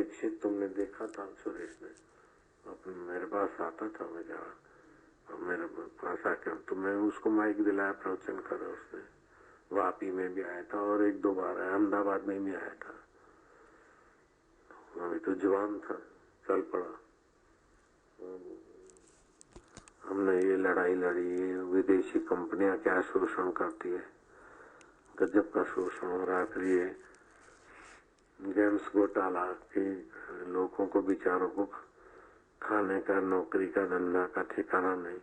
दीक्षित तुमने देखा था सुरेश ने, अपने मेरे पास आता था, मैं जा मेरे पास आके तो मैं उसको माइक दिलाया, प्रवचन करा उसने। वापी में भी आया था और एक दो बार आया, अहमदाबाद में भी आया था। अभी तो जवान था, चल पड़ा। हमने ये लड़ाई लड़ी, विदेशी कंपनियां क्या शोषण करती है, गजब का शोषण हो रहा है। फिर ये गेम्स घोटाला कि लोगों को बेचारों को खाने का, नौकरी का, धंधा का ठिकाना नहीं,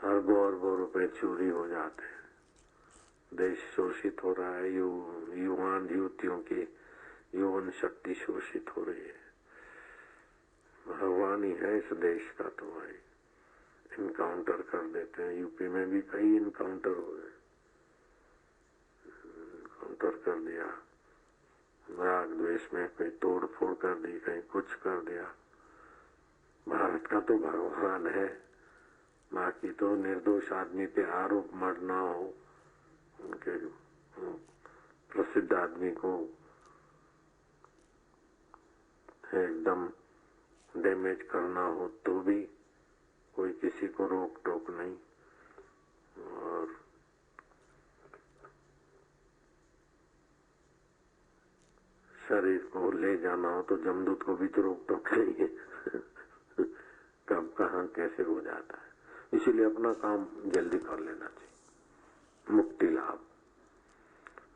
अरबों रुपए चोरी हो जाते हैं, देश शोषित हो रहा है, युवान युवतियों की यौवन शक्ति शोषित हो रही है। भगवान ही है इस देश का, तो भाई इनकाउंटर कर देते हैं। यूपी में भी कई इनकाउंटर हो गए, इनकाउंटर कर दिया, राग द्वेष में कहीं तोड़ फोड़ कर दी, कहीं कुछ कर दिया। भारत का तो भगवान है, बाकी तो निर्दोष आदमी पे आरोप मरना हो, उनके प्रसिद्ध आदमी को एकदम डैमेज करना हो तो भी कोई किसी को रोक टोक नहीं। और शरीर को ले जाना हो तो जमदूत को भी तो रोक टोक नहीं है। कब कहाँ कैसे हो जाता है। इसीलिए अपना काम जल्दी कर लेना चाहिए। मुक्ति लाभ,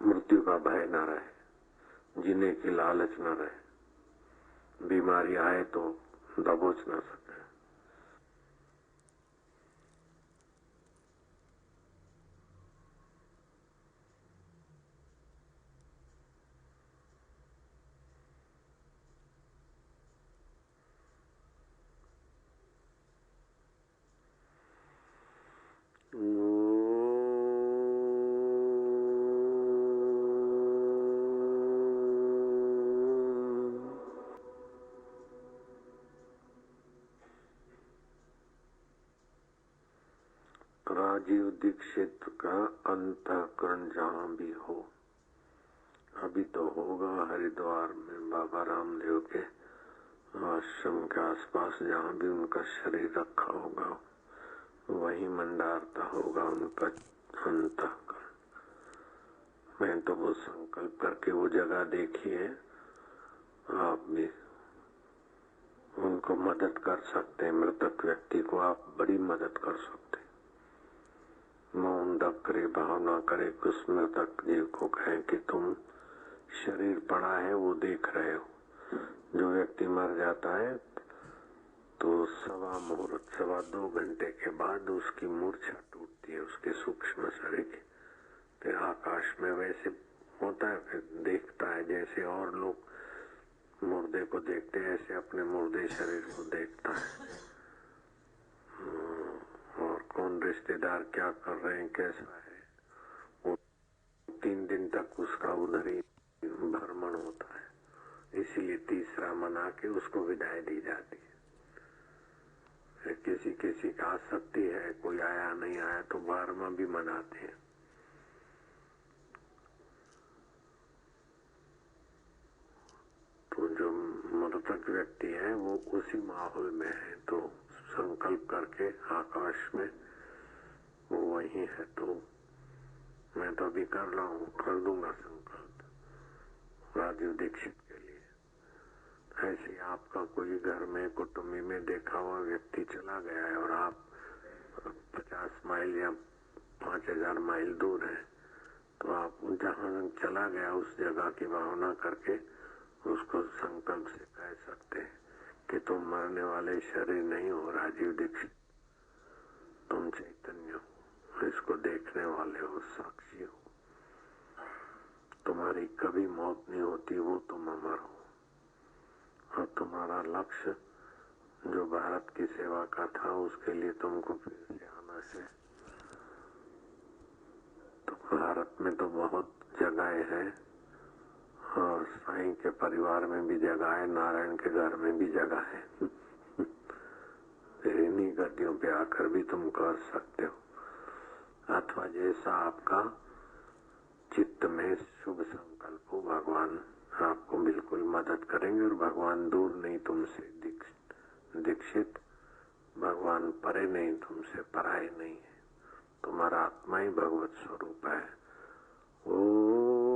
मृत्यु का भय न रहे, जीने की लालच न रहे, बीमारी आए तो दबोच न सके। राजीव दीक्षित का अंतःकरण जहाँ भी हो, अभी तो होगा हरिद्वार में बाबा रामदेव के आश्रम के आसपास, जहाँ भी उनका शरीर रखा होगा वही मंडारता होगा उनका अंतःकरण। मैं तो वो संकल्प करके वो जगह देखी है, आप भी उनको मदद कर सकते हैं। मृतक व्यक्ति को आप बड़ी मदद कर सकते। मौन दब करे, भावना करे, कुछ मृतक जीव को कहें कि तुम शरीर पड़ा है वो देख रहे हो। जो व्यक्ति मर जाता है तो सवा मुहूर्त, 2.25 घंटे के बाद उसकी मूर्छा टूटती है, उसके सूक्ष्म शरीर की। फिर आकाश में वैसे होता है, फिर देखता है जैसे और लोग मुर्दे को देखते हैं, ऐसे अपने मुर्दे शरीर को देखता है। और कौन रिश्तेदार क्या कर रहे हैं, कैसा है, वो 3 दिन तक उसका उधर ही भ्रमण होता है। इसीलिए तीसरा मना के उसको विदाई दी जाती है। फिर किसी किसी का आसक्ति है, कोई आया नहीं आया तो 12वां भी मनाते हैं। तो जो मृतक व्यक्ति है वो उसी माहौल में है, तो संकल्प करके आकाश में वो वही है। तो मैं तो अभी कर रहा हूँ, कर दूंगा संकल्प राजीव दीक्षित के लिए। ऐसे आपका कोई घर में कुटुंबी में देखा हुआ व्यक्ति चला गया है और आप 50 माइल या 5000 माइल दूर है, तो आप जहाँ चला गया उस जगह की भावना करके उसको संकल्प से कह सकते हैं कि तुम मरने वाले शरीर नहीं हो राजीव दीक्षित, तुम चैतन्य हो, इसको देखने वाले हो, साक्षी हो, तुम्हारी कभी मौत नहीं होती, वो तुम अमर हो। और तुम्हारा लक्ष्य जो भारत की सेवा का था उसके लिए तुमको फिर से आना है। तो भारत में तो बहुत जगह है और साईं के परिवार में भी जगह है, नारायण के घर में भी जगह है। फिर इन्हीं गड्डियों पे आकर भी तुम कर सकते हो, अथवा जैसा आपका चित्त में शुभ संकल्प हो भगवान आपको बिल्कुल मदद करेंगे और भगवान दूर नहीं तुमसे दीक्षित, भगवान परे नहीं तुमसे पराये नहीं है, तुम्हारा आत्मा ही भगवत स्वरूप है। ओ